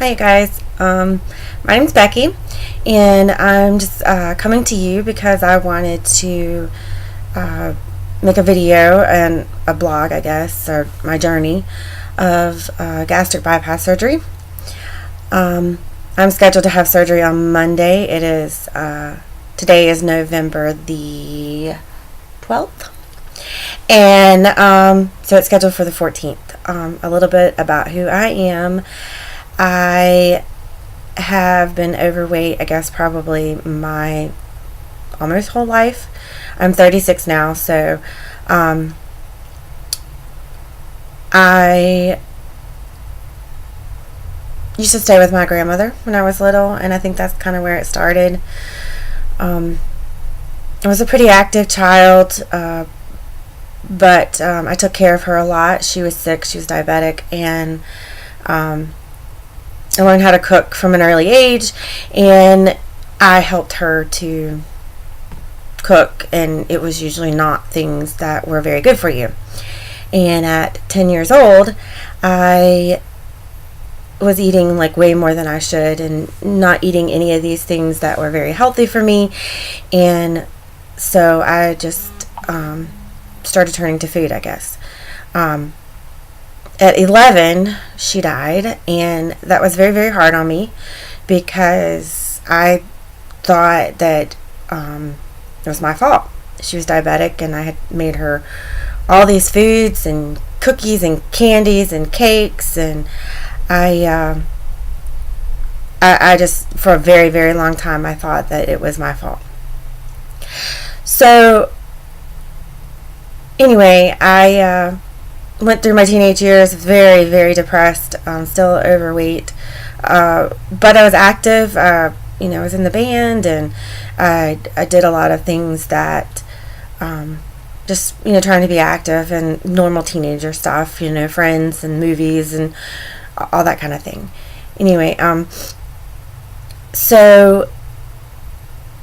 Hi guys, my name's Becky, and I'm just coming to you because I wanted to make a video and a blog, I guess, or my journey of gastric bypass surgery. I'm scheduled to have surgery on Monday. Today is November the 12th, and so it's scheduled for the 14th. A little bit about who I am. I have been overweight, I guess, probably my almost whole life. I'm 36 now, so I used to stay with my grandmother when I was little, and I think that's kind of where it started. I was a pretty active child, but I took care of her a lot. She was sick, she was diabetic, and I learned how to cook from an early age, and I helped her to cook, and it was usually not things that were very good for you. And at 10 years old, I was eating like way more than I should and not eating any of these things that were very healthy for me, and so I just started turning to food, I guess. At 11, she died, and that was very, very hard on me because I thought that it was my fault. She was diabetic, and I had made her all these foods and cookies and candies and cakes, and I just, for a very, very long time, I thought that it was my fault. So, anyway, I went through my teenage years very, very depressed, still overweight, but I was active. I was in the band, and I did a lot of things that just trying to be active and normal teenager stuff, friends and movies and all that kind of thing. Anyway, so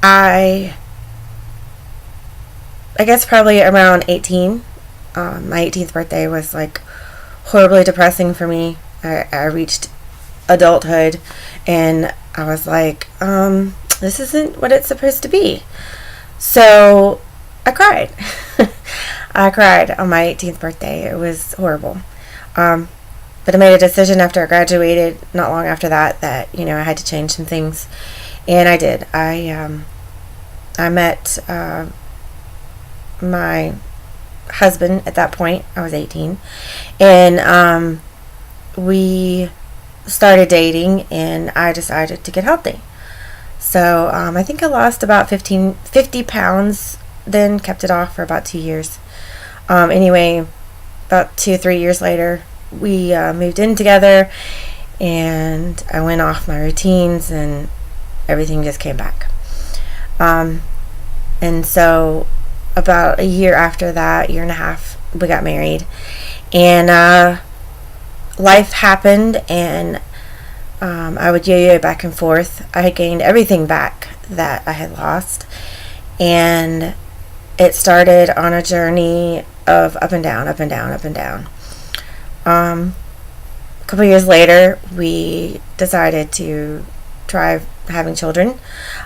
I guess probably around 18. My 18th birthday was like horribly depressing for me. I reached adulthood, and I was like, this isn't what it's supposed to be. So I cried. I cried on my 18th birthday. It was horrible. But I made a decision after I graduated, not long after that, I had to change some things, and I did. I met my husband at that point. I was 18, and we started dating, and I decided to get healthy. So I think I lost about 50 pounds, then kept it off for about 2 years. Anyway, about 2-3 years later, we moved in together, and I went off my routines, and everything just came back. And so about a year after that, year and a half, we got married, and life happened, and I would yo-yo back and forth. I had gained everything back that I had lost, and it started on a journey of up and down, up and down, up and down. A couple years later, we decided to try having children.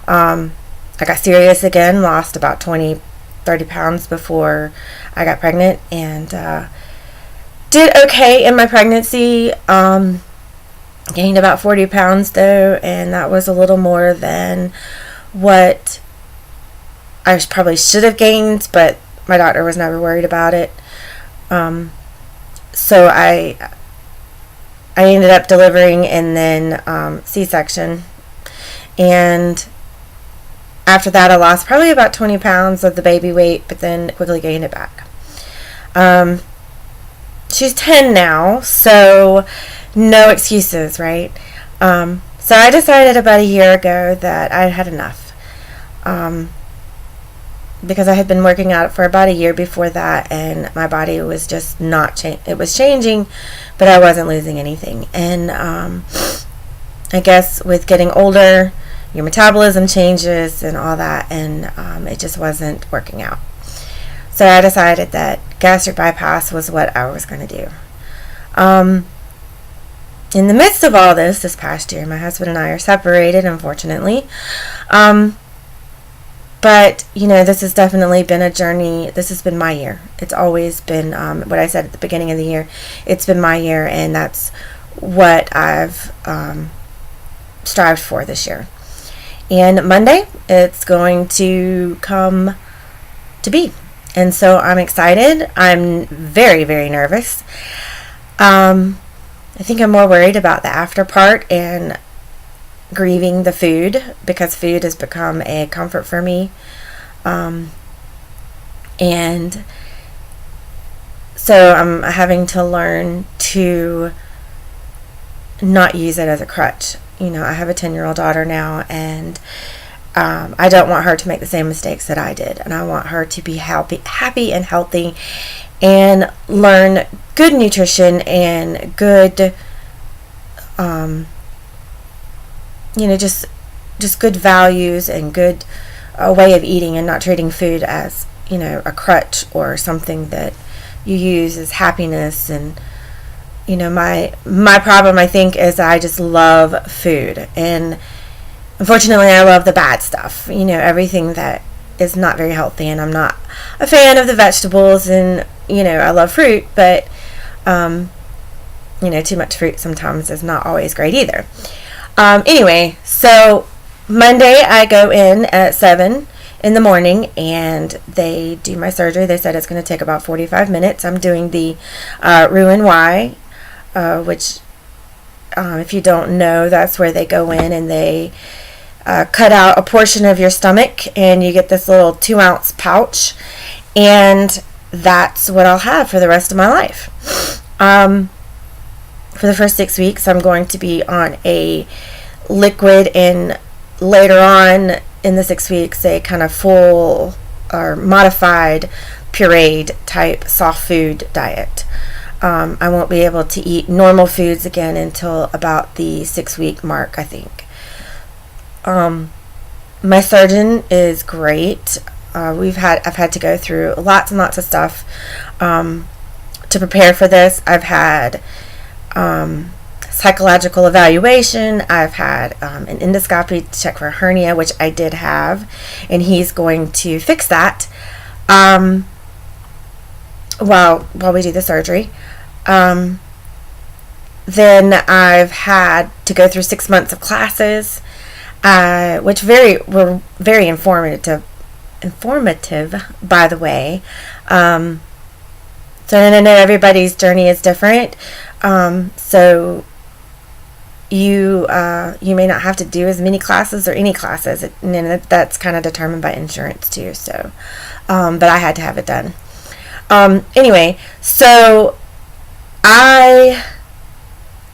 I got serious again, lost about 20-30 pounds before I got pregnant, and did okay in my pregnancy. Gained about 40 pounds though, and that was a little more than what I probably should have gained, but my doctor was never worried about it. So I ended up delivering and then C-section, and after that I lost probably about 20 pounds of the baby weight, but then quickly gained it back. She's 10 now, so no excuses, right? So I decided about a year ago that I had enough, because I had been working out for about a year before that, and my body was just not it was changing, but I wasn't losing anything. And I guess with getting older, your metabolism changes and all that, and it just wasn't working out. So I decided that gastric bypass was what I was going to do. in the midst of all this past year, my husband and I are separated, unfortunately. But, this has definitely been a journey. This has been my year. It's always been what I said at the beginning of the year. It's been my year, and that's what I've strived for this year. And Monday, it's going to come to be. And so I'm excited. I'm very, very nervous. I think I'm more worried about the after part and grieving the food, because food has become a comfort for me. And so I'm having to learn to not use it as a crutch. I have a 10-year-old daughter now, and I don't want her to make the same mistakes that I did. And I want her to be happy and healthy and learn good nutrition and good, just good values and good way of eating, and not treating food as, a crutch or something that you use as happiness. And, my problem, I think, is I just love food. And unfortunately, I love the bad stuff, everything that is not very healthy. And I'm not a fan of the vegetables, and, I love fruit, but, too much fruit sometimes is not always great either. Anyway, so Monday I go in at 7 in the morning, and they do my surgery. They said it's going to take about 45 minutes. I'm doing the Roux-en-Y, which, if you don't know, that's where they go in and they cut out a portion of your stomach, and you get this little 2-ounce pouch, and that's what I'll have for the rest of my life. For the first 6 weeks, I'm going to be on a liquid, and later on in the 6 weeks, a kind of full or modified pureed type soft food diet. I won't be able to eat normal foods again until about the 6-week mark, I think. My surgeon is great. I've had to go through lots and lots of stuff to prepare for this. I've had psychological evaluation. I've had an endoscopy to check for a hernia, which I did have, and he's going to fix that while we do the surgery. Then I've had to go through 6 months of classes, which were very informative, by the way. So I know everybody's journey is different. So you may not have to do as many classes or any classes, and that's kind of determined by insurance too. So, but I had to have it done. Anyway, so I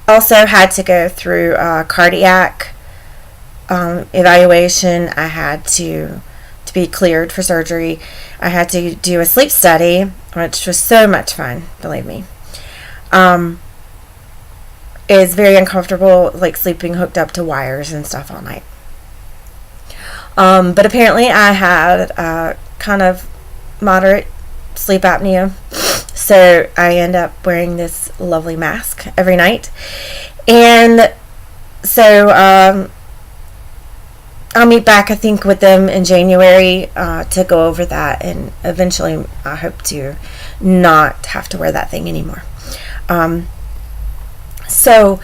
also had to go through cardiac evaluation. I had to be cleared for surgery. I had to do a sleep study, which was so much fun, believe me. Is very uncomfortable, like sleeping hooked up to wires and stuff all night. But apparently I had kind of moderate sleep apnea, so I end up wearing this lovely mask every night. And so I'll meet back, I think, with them in January to go over that, and eventually I hope to not have to wear that thing anymore. So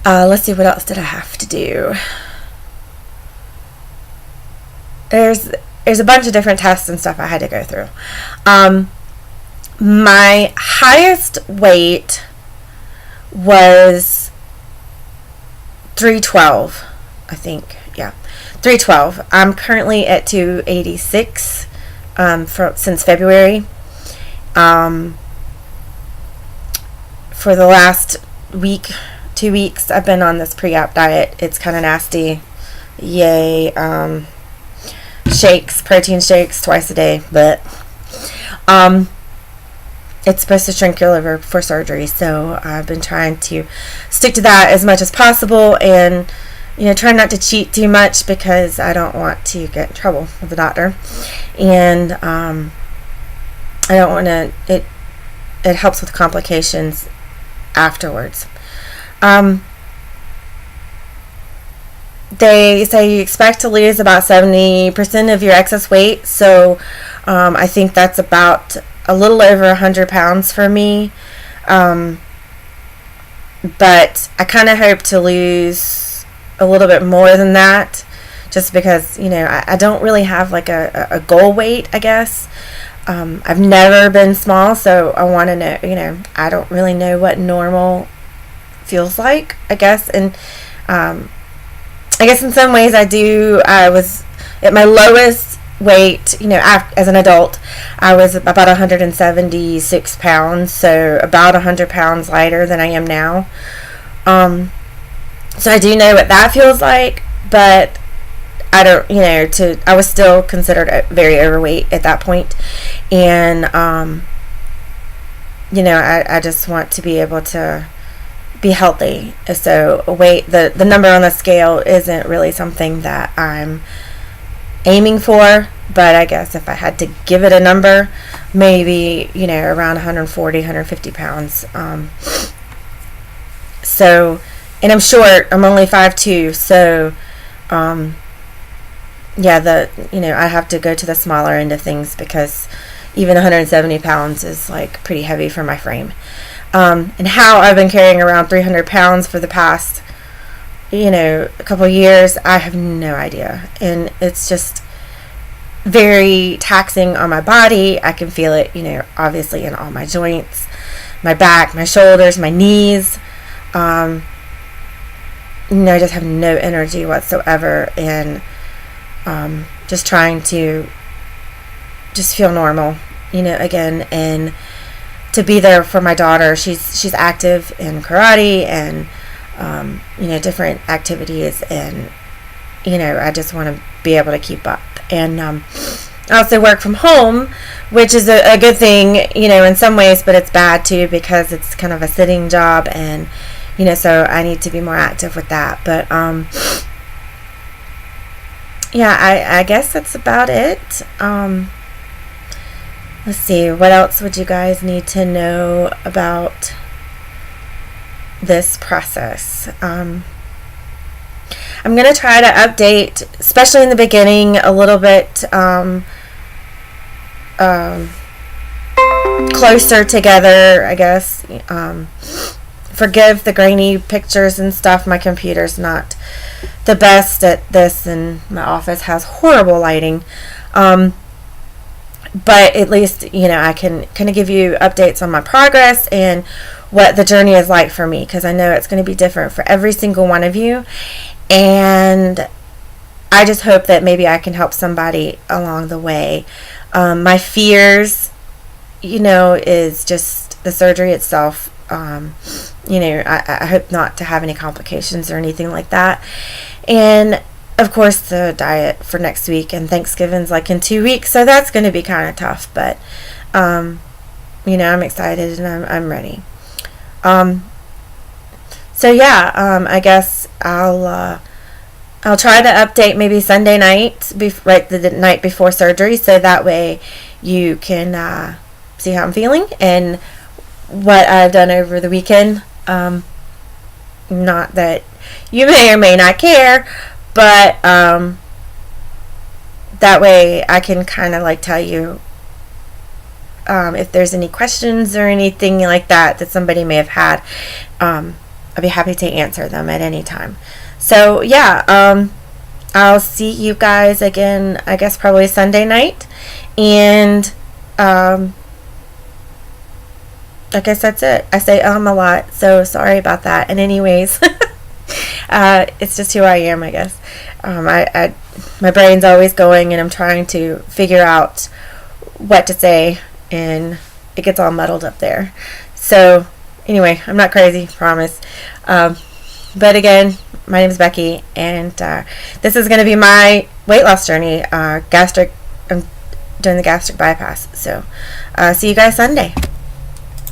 let's see, what else did I have to do? There's a bunch of different tests and stuff I had to go through. My highest weight was 312, I think. Yeah, 312. I'm currently at 286 since February. For the last 2 weeks, I've been on this Preop diet. It's kind of nasty. Yay. Protein shakes twice a day, but it's supposed to shrink your liver for surgery, so I've been trying to stick to that as much as possible, and try not to cheat too much, because I don't want to get in trouble with the doctor, and I don't want to. It helps with complications afterwards. They say you expect to lose about 70% of your excess weight, so I think that's about a little over 100 pounds for me. But I kind of hope to lose a little bit more than that, just because, I don't really have like a goal weight, I guess. I've never been small, so I want to know, I don't really know what normal feels like, I guess. And I guess in some ways I do. I was at my lowest weight, as an adult. I was about 176 pounds, so about 100 pounds lighter than I am now. So I do know what that feels like, but I don't, I was still considered very overweight at that point. And, I just want to be able to be healthy. So the number on the scale isn't really something that I'm aiming for, but I guess if I had to give it a number, maybe, around 140, 150 pounds. So, and I'm short, I'm only 5'2", so, I have to go to the smaller end of things, because even 170 pounds is like pretty heavy for my frame. And how I've been carrying around 300 pounds for the past, a couple of years, I have no idea. And it's just very taxing on my body. I can feel it, obviously in all my joints, my back, my shoulders, my knees. I just have no energy whatsoever. And just trying to just feel normal, again, and to be there for my daughter. She's active in karate and different activities, and I just want to be able to keep up. And I also work from home, which is a good thing, in some ways, but it's bad too, because it's kind of a sitting job, and so I need to be more active with that. But I guess that's about it. Let's see, what else would you guys need to know about this process? I'm going to try to update, especially in the beginning, a little bit closer together, I guess. Forgive the grainy pictures and stuff. My computer's not the best at this, and my office has horrible lighting. But at least, I can kind of give you updates on my progress and what the journey is like for me, because I know it's going to be different for every single one of you. And I just hope that maybe I can help somebody along the way. My fears, is just the surgery itself. I hope not to have any complications or anything like that. And of course, the diet for next week, and Thanksgiving's like in 2 weeks, so that's going to be kind of tough. But, I'm excited and I'm ready. I guess I'll try to update maybe Sunday night, right the night before surgery, so that way you can see how I'm feeling and what I've done over the weekend. Not that you may or may not care, but that way I can kind of like tell you if there's any questions or anything like that somebody may have had. I'll be happy to answer them at any time. So I'll see you guys again, I guess probably Sunday night. And I guess that's it. I say a lot, so sorry about that. And anyways, it's just who I am, I guess. My brain's always going, and I'm trying to figure out what to say, and it gets all muddled up there. So anyway, I'm not crazy, promise. But again, my name is Becky, and this is going to be my weight loss journey. Gastric. I'm doing the gastric bypass. So see you guys Sunday.